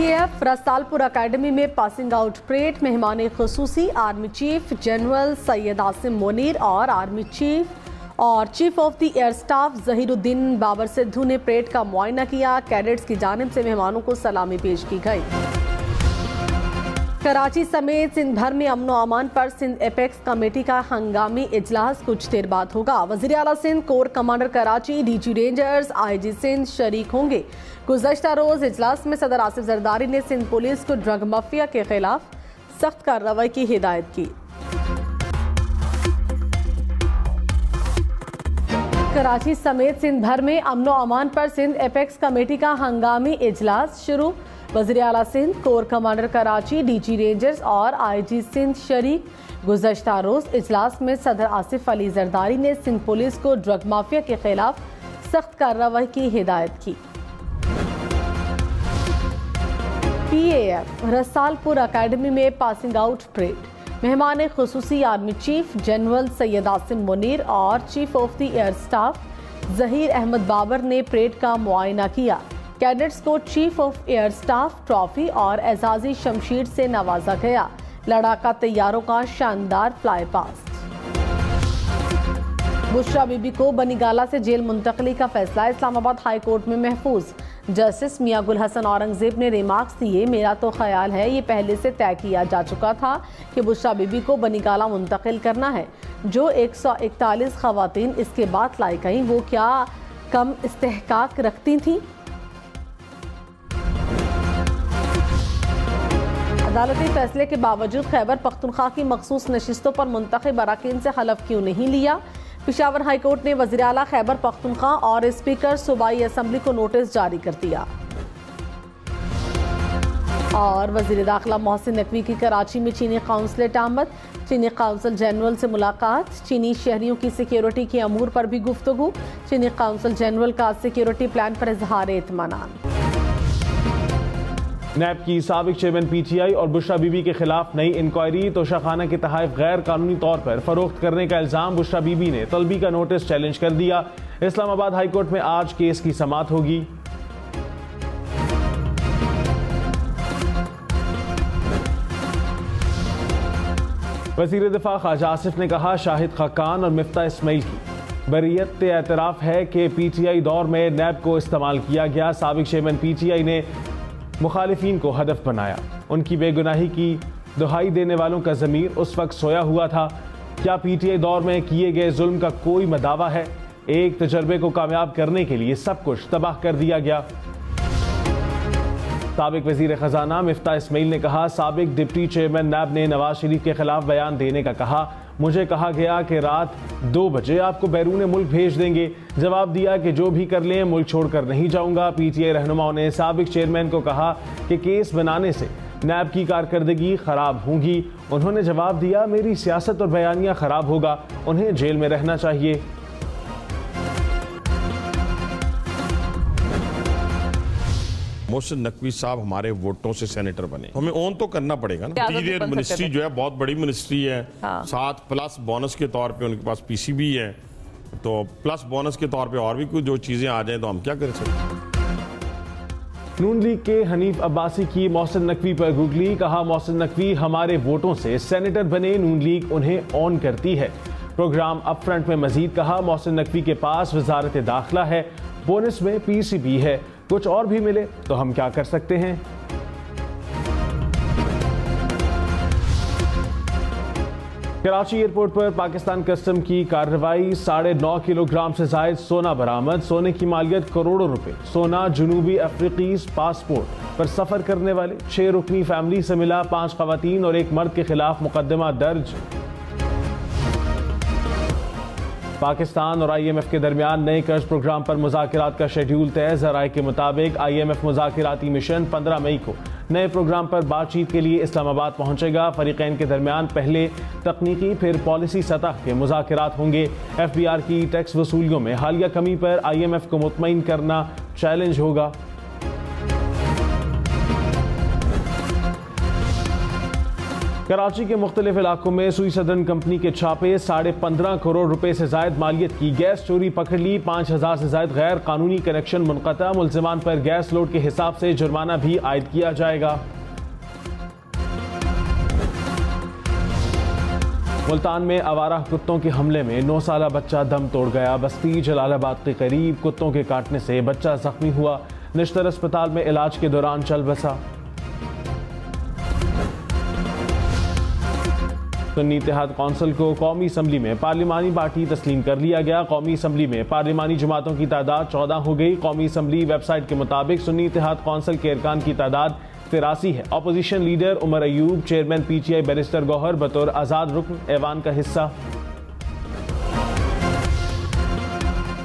PAF Risalpur academy में passing out parade मेहमान खुसूसी army chief general Syed Asim Munir और आर्मी चीफ और chief of the air staff Zaheeruddin Babar Sidhu ने परेड का मुआयना किया। कैडेट्स की जानिब से मेहमानों को सलामी पेश की गई। कराची समेत सिंध भर में अमन व अमान पर सिंध एपेक्स कमेटी का हंगामी इजलास कुछ देर बाद होगा। वज़ीर आला Sindh, corps commander Karachi, DG rangers, IG Sindh शरीक होंगे। गुज़श्ता रोज इजलास में सदर आसिफ जरदारी ने सिंध पुलिस को ड्रग माफिया के खिलाफ सख्त कार्रवाई की हिदायत की। कराची समेत सिंध भर में अमन व अमान पर सिंध एपेक्स कमेटी का हंगामी इजलास शुरू। वज़ीर आला Sindh, corps commander Karachi, DG rangers और IG सिंध शरीक। गुज़श्ता रोज इजलास में सदर आसिफ अली जरदारी ने सिंध पुलिस को ड्रग माफिया के खिलाफ सख्त कार्रवाई की हिदायत की। PAF रसालपुर अकेडमी में पासिंग आउट परेड मेहमान खुसूसी army chief general Syed Asim Munir और chief of the air staff Zaheer Ahmed Babar ने परेड का मुआयना किया। कैडेट्स को chief of air staff trophy और एजाजी शमशीर से नवाजा गया। लड़ाका तैयारों का शानदार फ्लाई पास्ट। बुशरा बीबी को बनीगाला से जेल मुंतकली का फैसला इस्लामाबाद हाई कोर्ट में महफूज। जस्टिस मियां गुल हसन औरंगजेब ने रिमार्क्स दिए, मेरा तो ख्याल है ये पहले से तय किया जा चुका था कि बुशरा बीबी को बनीगाला मुंतकिल करना है। जो 141 खवातीन इसके बाद लाई गईं वो क्या कम इस्तेहकाक रखती थीं? अदालती फैसले के बावजूद खैबर पख्तूनख्वा की मखसूस नशिस्तों पर मुंतखब अरकान से हलफ क्यों नहीं लिया? पेशावर हाई कोर्ट ने वज़ीर आला खैबर पख्तूनख्वा और स्पीकर सूबाई असम्बली को नोटिस जारी कर दिया। और वज़ीर दाखिला मोहसिन नकवी की कराची में चीनी काउंसलेट आमद। चीनी काउंसिल जनरल से मुलाकात। चीनी शहरियों की सिक्योरिटी के अमूर पर भी गुफ्तगू। चीनी काउंसिल जनरल का सिक्योरिटी प्लान पर इजहार इत्मीनान। नैब की साबिक चेयरमैन PTI और बुशरा बीबी के खिलाफ नई इंक्वायरी। तोशाखाना के तहफ़ गैर कानूनी तौर पर फरोख्त करने का इल्जाम। बुशरा बीबी ने तलबी का नोटिस चैलेंज कर दिया। इस्लामाबाद हाई कोर्ट में आज केस की समाअत होगी। वज़ीर दिफा ख्वाजा आसिफ ने कहा, शाहिद खाकान और मिफ्ता इस्माइल की बरीयत एतराफ़ है कि PTI दौर में नैब को इस्तेमाल किया गया। साबिक चेयरमैन PTI ने मुखालिफिन को हदफ बनाया। उनकी बेगुनाही की दुहाई देने वालों का ज़मीर उस वक्त सोया हुआ था। क्या PTI दौर में किए गए जुल्म का कोई मदावा है? एक तजर्बे को कामयाब करने के लिए सब कुछ तबाह कर दिया गया। साबिक वज़ीर ख़जाना मिफ्ता इस्माइल ने कहा, साबिक डिप्टी चेयरमैन नैब ने नवाज शरीफ के खिलाफ बयान देने का कहा। मुझे कहा गया कि रात 2 बजे आपको बैरून मुल्क भेज देंगे। जवाब दिया कि जो भी कर लें मुल्क छोड़कर नहीं जाऊंगा। PTI रहनुमाओं ने साबिक चेयरमैन को कहा कि केस बनाने से नैब की कारकर्दगी खराब होगी। उन्होंने जवाब दिया, मेरी सियासत और बयानिया खराब होगा, उन्हें जेल में रहना चाहिए। मोहसिन नकवी साहब हमारे वोटों से सेनेटर बने, हमें ऑन तो करना पड़ेगा ना। इंटीरियर मिनिस्ट्री जो है बहुत बड़ी मिनिस्ट्री है। हाँ। साथ प्लस बोनस के तौर पे उनके पास PC भी है, तो प्लस बोनस के तौर पे और भी कुछ जो चीजें आ जाए तो हम क्या कर सकते। नून लीग के हनीफ अब्बासी की मोहसिन नकवी पर गुगली। कहा, मोहसिन नकवी हमारे वोटों से सेनेटर बने, नून लीग उन्हें ऑन करती है। प्रोग्राम अप फ्रंट में मजीद कहा, मोहसिन नकवी के पास वजारत दाखिला है, बोनस में PCB है, कुछ और भी मिले तो हम क्या कर सकते हैं। कराची एयरपोर्ट पर पाकिस्तान कस्टम की कार्रवाई। 9.5 किलोग्राम से जायद सोना बरामद। सोने की मालियत करोड़ों रुपए। सोना जनूबी अफ्रीकी पासपोर्ट पर सफर करने वाले 6 रुकनी फैमिली से मिला। 5 खवातीन और 1 मर्द के खिलाफ मुकदमा दर्ज। पाकिस्तान और IMF के दरमियान नए कर्ज प्रोग्राम पर मुज़ाकरात का शेड्यूल तय। ज़राए के मुताबिक IMF मुज़ाकराती मिशन 15 मई को नए प्रोग्राम पर बातचीत के लिए इस्लामाबाद पहुंचेगा। फरीकैन के दरमियान पहले तकनीकी फिर पॉलिसी सतह के मुज़ाकरात होंगे। FBR की टैक्स वसूलियों में हालिया कमी पर IMF को मुतमईन करना चैलेंज होगा। कराची के मुख्तलिफ इलाकों में सुई सदर्न कंपनी के छापे 15.5 करोड़ रुपए से जायद मालियत की गैस चोरी पकड़ ली। 5000 से जायद गैर कानूनी कनेक्शन मुनक़ता। मुल्ज़िमान पर गैस लोड के हिसाब से जुर्माना भी आयद किया जाएगा। मुल्तान में आवारा कुत्तों के हमले में 9 साला बच्चा दम तोड़ गया। बस्ती जलालाबाद के करीब कुत्तों के काटने से बच्चा जख्मी हुआ। निश्तर अस्पताल में इलाज के दौरान चल बसा। सुन्नी इत्तेहाद कौंसिल को कौमी असम्बली में पार्लिमानी पार्टी तस्लीम कर लिया गया। कौमी असम्बली में पार्लिमानी जमातों की तादाद 14 हो गई। कौमी असम्बली वेबसाइट के मुताबिक सुन्नी इत्तेहाद कौंसिल के अरकान की तादाद 83 है। Opposition leader Umar Ayub, chairman PTI barrister Gohar बतौर आज़ाद रुकन ऐवान का हिस्सा।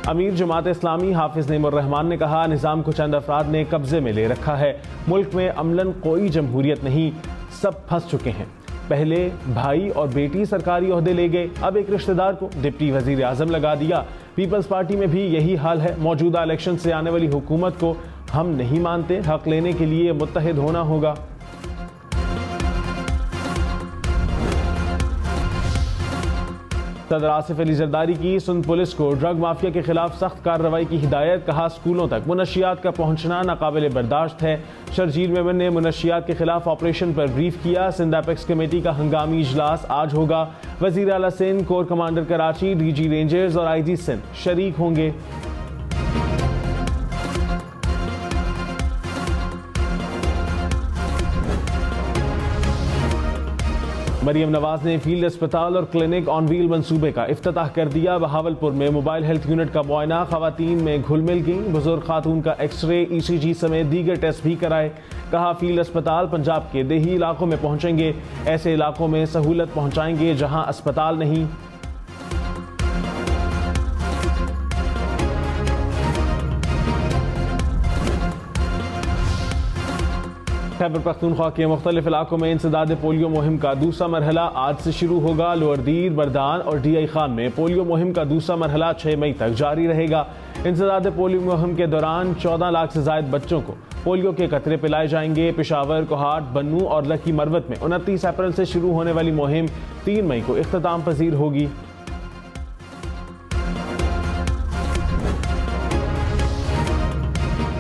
अमीर जमात इस्लामी हाफिज नईमुर रहमान ने कहा, निज़ाम को चंद अफराद ने कब्जे में ले रखा है। मुल्क में अमलन कोई जमहूरियत नहीं, सब फंस चुके हैं। पहले भाई और बेटी सरकारी ओहदे ले गए, अब एक रिश्तेदार को डिप्टी वजीर आजम लगा दिया। पीपल्स पार्टी में भी यही हाल है। मौजूदा इलेक्शन से आने वाली हुकूमत को हम नहीं मानते। हक लेने के लिए मुत्तहिद होना होगा। सदर आसिफ अली जरदारी की सिंध पुलिस को ड्रग माफिया के खिलाफ सख्त कार्रवाई की हिदायत। कहा, स्कूलों तक मुनशियात का पहुंचना नाकाबिले बर्दाश्त है। शर्जील मेमन ने मुनशियात के खिलाफ ऑपरेशन पर ब्रीफ किया। सिंध एपेक्स कमेटी का हंगामी इजलास आज होगा। वजीर आला Sindh, corps commander Karachi, DG rangers और IG सिंध शरीक होंगे। मरियम नवाज ने फील्ड अस्पताल और क्लिनिक ऑन व्हील मंसूबे का इफ्तिताह कर दिया। बहावलपुर में मोबाइल हेल्थ यूनिट का मुआयना। खवातीन में घुल मिल गई। बुजुर्ग खातून का एक्सरे, ECG समेत दीगर टेस्ट भी कराए। कहा, फील्ड अस्पताल पंजाब के देही इलाकों में पहुंचेंगे। ऐसे इलाकों में सहूलत पहुंचाएंगे जहां अस्पताल नहीं। खैबर पख्तूनख्वा के मुख्तलिफ इलाकों में इंसदाद पोलियो मुहिम का दूसरा मरहला आज से शुरू होगा। लोअर दीर, बरदान और DI खान में पोलियो मुहिम का दूसरा मरहला 6 मई तक जारी रहेगा। इंसदाद पोलियो मुहिम के दौरान 14 लाख से ज्यादा बच्चों को पोलियो के कतरे पिलाए जाएंगे। पेशावर, कोहाट, बन्नू और लकी मरवत में 29 अप्रैल से शुरू होने वाली मुहिम 3 मई को इख्तिताम पजीर होगी।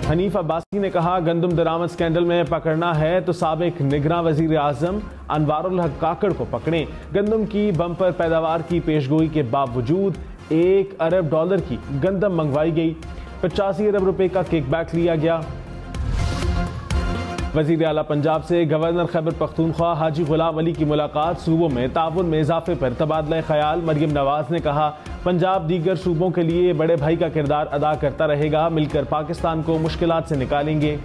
हनीफ अब्बासी ने कहा, गंदम दरामद स्कैंडल में पकड़ना है तो साबिक निगरां वजीर आजम अनवारुल हक काकड़ को पकड़ें। गंदम की बम्पर पैदावार की पेशगोई के बावजूद $1 अरब की गंदम मंगवाई गई। 85 अरब रुपए का किकबैक लिया गया। वजीर आला पंजाब से गवर्नर खैबर पख्तूनख्वा हाजी गुलाम अली की मुलाकात। सूबों में ताउन में इजाफे पर तबादला ख्याल। मरियम नवाज ने कहा, पंजाब दीगर सूबों के लिए बड़े भाई का किरदार अदा करता रहेगा। मिलकर पाकिस्तान को मुश्किलात से निकालेंगे।